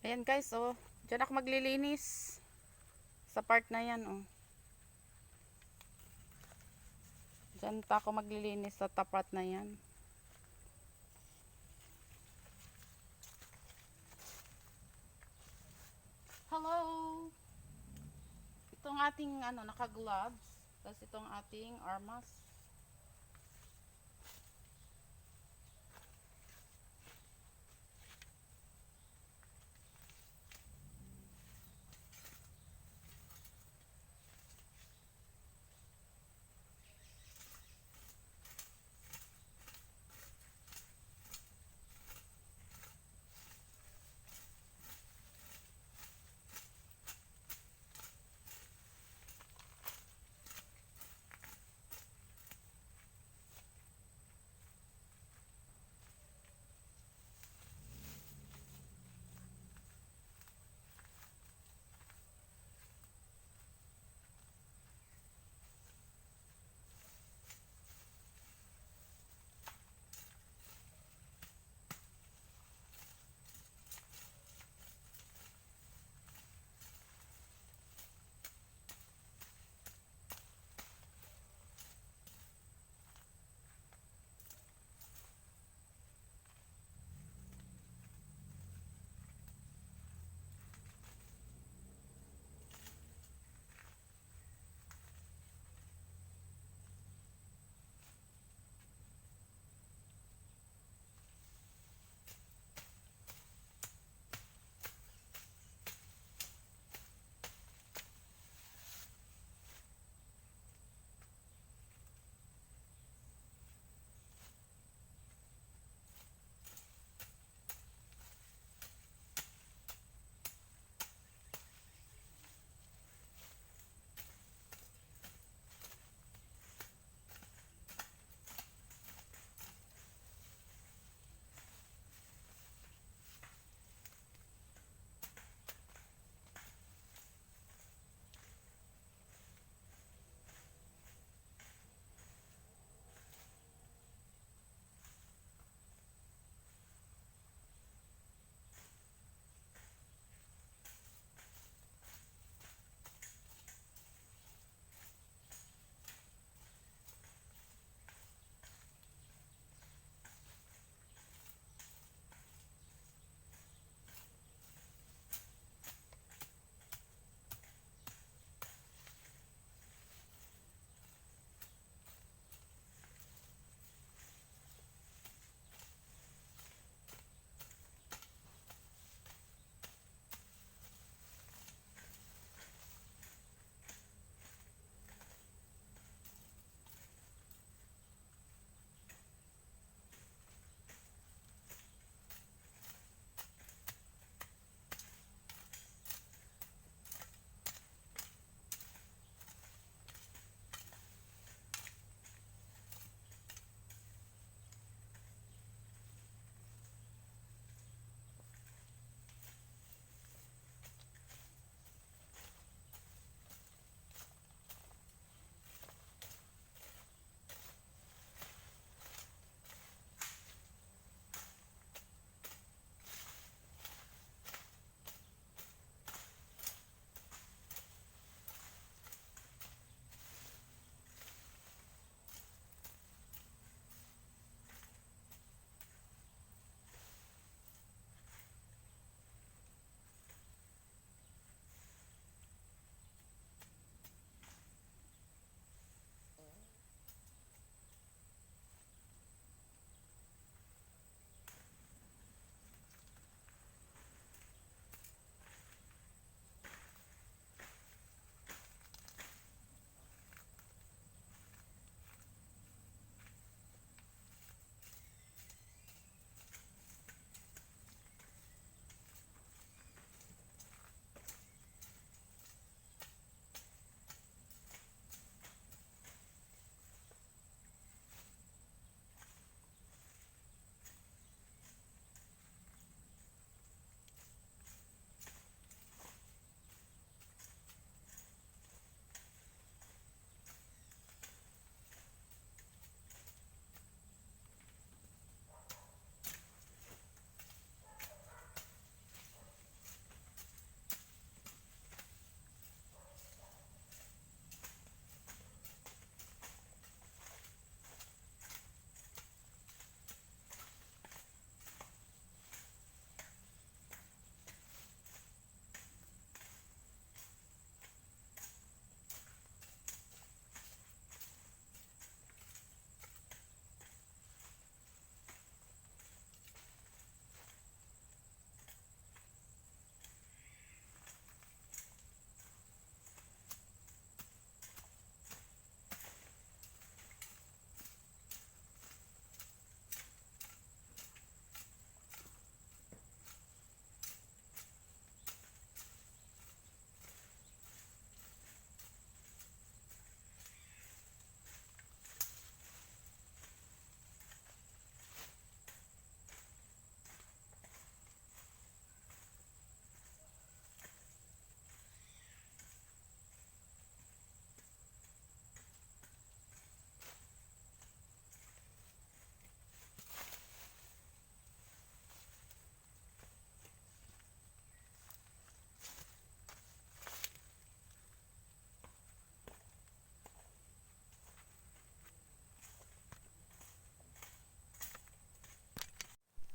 Ayan guys, oh. Diyan ako maglilinis. Sa part na yan, oh. Diyan pa ako maglilinis sa tapat na yan. Hello! Itong ating, naka-gloves. Tapos itong ating armas.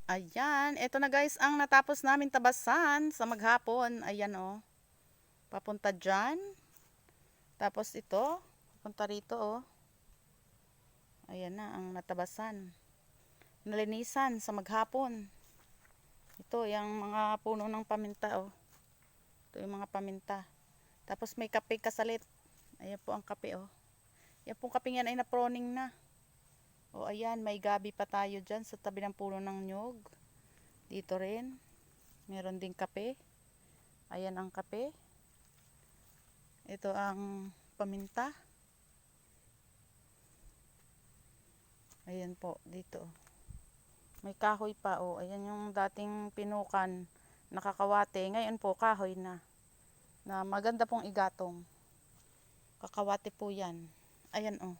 Ayan, eto na guys ang natapos namin tabasan sa maghapon. Ayan oh. Papunta dyan. Tapos ito, papunta rito oh. Ayan na ang natabasan. Nalinisan sa maghapon. Ito, yung mga puno ng paminta oh. Ito yung mga paminta. Tapos may kape kasalit. Ayan po ang kape oh. Yan pong kape yan ay na-proning na. O ayan, may gabi pa tayo dyan sa tabi ng puno ng nyug. Dito rin. Meron ding kape. Ayan ang kape. Ito ang paminta. Ayan po, dito. May kahoy pa o. Ayan yung dating pinukan. Nakakawate. Ngayon po, kahoy na. Na maganda pong igatong. Kakawate po yan. Ayan o.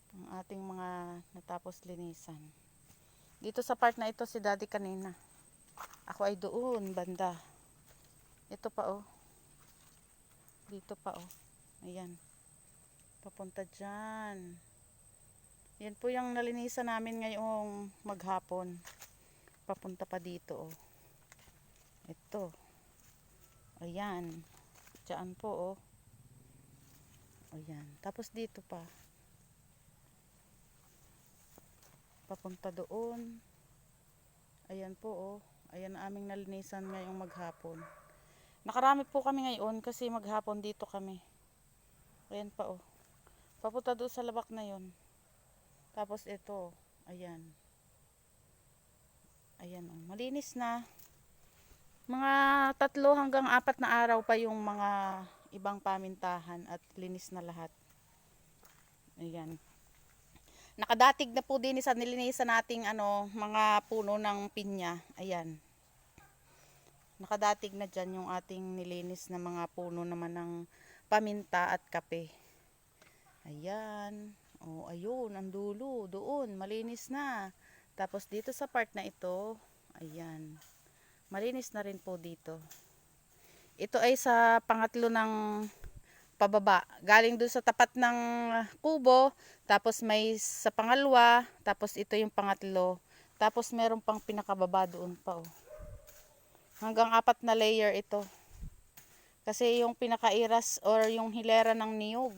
Ang ating mga natapos linisan. Dito sa part na ito si daddy kanina. Ako ay doon, banda. Ito pa o. Dito pa o. Ayan. Papunta dyan. Yan po yung nalinisan namin ngayong maghapon. Papunta pa dito oh. Ito. Ayan. Diyan po oh. Ayan. Tapos dito pa. Papunta doon. Ayan po oh. Ayan ang aming nalinisan ngayong maghapon. Nakarami po kami ngayon kasi maghapon dito kami. Ayan pa oh. Papunta doon sa labak na yon. Tapos ito, ayan. Ayan oh, malinis na. Mga 3 hanggang 4 na araw pa yung mga ibang pamintahan at linis na lahat. Ayan. Nakadatig na po din sa nilinisan nating mga puno ng pinya. Ayan. Nakadatig na dyan yung ating nilinis na mga puno naman ng paminta at kape. Ayan. Oh, ayun, ang dulo, doon, malinis na. Tapos dito sa part na ito, ayan. Malinis na rin po dito. Ito ay sa pangatlo ng pababa. Galing doon sa tapat ng kubo, tapos may sa pangalawa, tapos ito yung pangatlo. Tapos meron pang pinakababa doon pa oh. Hanggang 4 na layer ito. Kasi yung pinakairas or yung hilera ng niyog.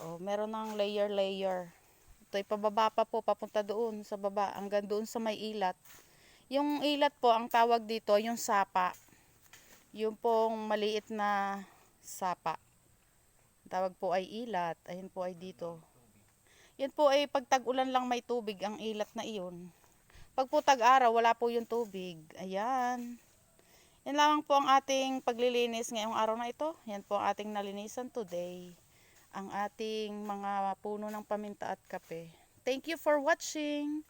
Oh, meron ng layer. Ito ay pababa pa po, papunta doon sa baba, hanggang doon sa may ilat. Yung ilat po, ang tawag dito, yung sapa. Yung pong maliit na sapa. Ang tawag po ay ilat. Ayun po ay dito. Yan po ay pag tag-ulan lang may tubig ang ilat na iyon. Pag po tag-araw, wala po yung tubig. Ayan. Yan lamang po ang ating paglilinis ngayong araw na ito. Yan po ang ating nalinisan today. Ang ating mga puno ng paminta at kape. Thank you for watching.